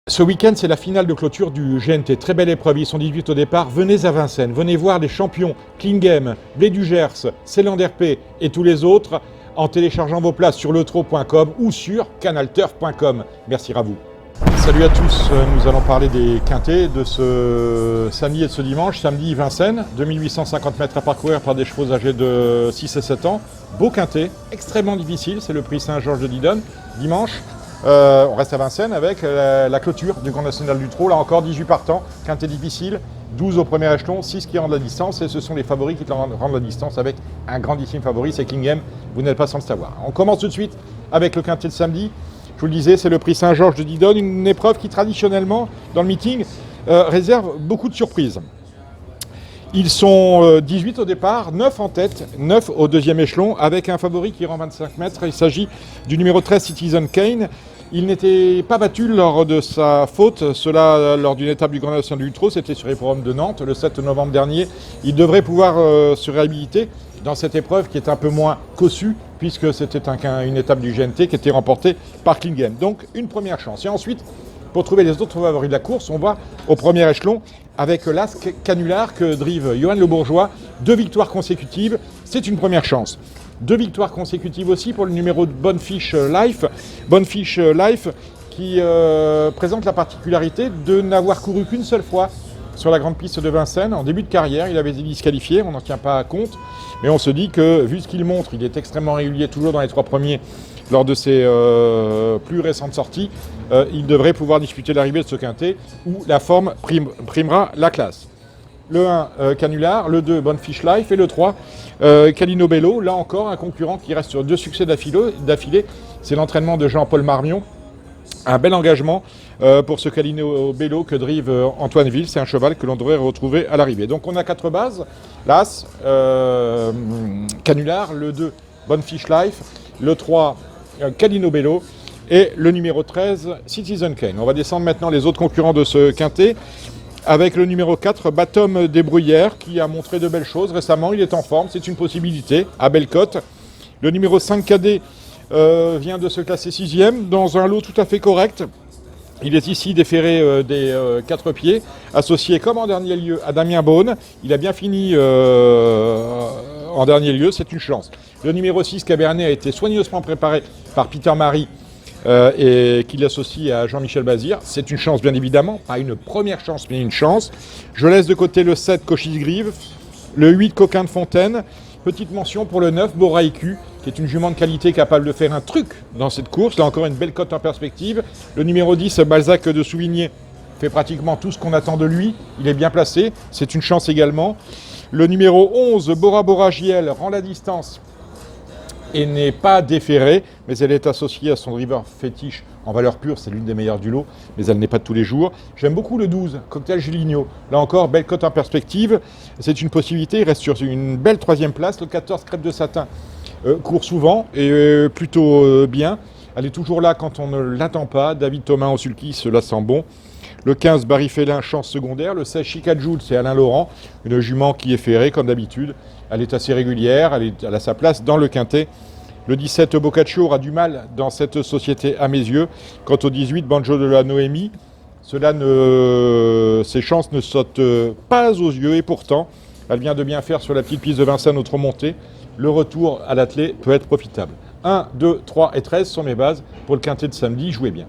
Ce week-end, c'est la finale de clôture du GNT. Très belle épreuve, ils sont 18 au départ. Venez à Vincennes, venez voir les champions Klingem, Blé du Gers, Ceylan RP et tous les autres en téléchargeant vos places sur letrot.com ou sur canalturf.com. Merci à vous. Salut à tous, nous allons parler des quintés de ce samedi et de ce dimanche. Samedi, Vincennes, 2850 mètres à parcourir par des chevaux âgés de 6 et 7 ans. Beau quintet, extrêmement difficile, c'est le prix Saint-Georges de Didonne. Dimanche, on reste à Vincennes avec la clôture du Grand National du Trot. Là encore, 18 partants, quintet difficile, 12 au premier échelon, 6 qui rendent la distance. Et ce sont les favoris qui rendent la distance avec un grandissime favori, c'est Klingem. Vous n'êtes pas sans le savoir. On commence tout de suite avec le quintet de samedi. Je vous le disais, c'est le prix Saint-Georges de Didonne, une épreuve qui traditionnellement, dans le meeting, réserve beaucoup de surprises. Ils sont 18 au départ, 9 en tête, 9 au deuxième échelon, avec un favori qui rend 25 mètres. Il s'agit du numéro 13, Citizen Kane. Il n'était pas battu lors de sa faute, cela lors d'une étape du Grand National du Trot, c'était sur l'hippodrome de Nantes, le 7 novembre dernier. Il devrait pouvoir se réhabiliter dans cette épreuve qui est un peu moins cossue, puisque c'était une étape du GNT qui était remportée par Klingem. Donc une première chance. Et ensuite, pour trouver les autres favoris de la course, on va au premier échelon avec l'As Canular que drive Johan Le Bourgeois. 2 victoires consécutives, c'est une première chance. 2 victoires consécutives aussi pour le numéro de Bonefish Life. Bonefish Life qui présente la particularité de n'avoir couru qu'une seule fois sur la grande piste de Vincennes. En début de carrière, il avait été disqualifié, on n'en tient pas compte. Mais on se dit que, vu ce qu'il montre, il est extrêmement régulier, toujours dans les 3 premiers lors de ses plus récentes sorties. Il devrait pouvoir disputer l'arrivée de ce quintet où la forme primera la classe. Le 1, Canular, le 2, Bonefish Life et le 3, Calino Bello. Là encore, un concurrent qui reste sur 2 succès d'affilée. C'est l'entraînement de Jean-Paul Marmion. Un bel engagement pour ce Calino Bello que drive Antoine Ville. C'est un cheval que l'on devrait retrouver à l'arrivée. Donc on a 4 bases. L'As, Canular, le 2, Bonefish Life, le 3, Calino Bello et le numéro 13, Citizen Kane. On va descendre maintenant les autres concurrents de ce quintet avec le numéro 4, Batom des Bruyères, qui a montré de belles choses récemment. Il est en forme, c'est une possibilité, à belle cote. Le numéro 5, Cadet, vient de se classer 6e dans un lot tout à fait correct. Il est ici déféré des 4 pieds, associé comme en dernier lieu à Damien Beaune. Il a bien fini en dernier lieu, c'est une chance. Le numéro 6, Cabernet, a été soigneusement préparé par Peter Marie et qu'il associe à Jean-Michel Bazir. C'est une chance, bien évidemment, pas une première chance, mais une chance. Je laisse de côté le 7, Cochise-Grive, le 8, Coquin de Fontaine. Petite mention pour le 9, Boraïcu, qui est une jument de qualité capable de faire un truc dans cette course. Là encore, une belle cote en perspective. Le numéro 10, Balzac de Souvigné, fait pratiquement tout ce qu'on attend de lui. Il est bien placé, c'est une chance également. Le numéro 11, Bora Bora JL, rend la distance et n'est pas déférée, mais elle est associée à son driver fétiche en valeur pure, c'est l'une des meilleures du lot, mais elle n'est pas de tous les jours. J'aime beaucoup le 12, Cocktail Giligno. Là encore, belle cote en perspective, c'est une possibilité, il reste sur une belle 3e place. Le 14, Crêpe de Satin, court souvent et plutôt bien. Elle est toujours là quand on ne l'attend pas. David Thomas au sulky, cela sent bon. Le 15, Barry Félin, chance secondaire. Le 16, Chicajoule, c'est Alain Laurent, une jument qui est ferrée comme d'habitude. Elle est assez régulière, elle a sa place dans le quintet. Le 17, Boccaccio aura du mal dans cette société à mes yeux. Quant au 18, Banjo de la Noémie, ses chances ne sautent pas aux yeux et pourtant, elle vient de bien faire sur la petite piste de Vincennes autre montée. Le retour à l'attelé peut être profitable. 1, 2, 3 et 13 sont mes bases pour le quintet de samedi. Jouez bien.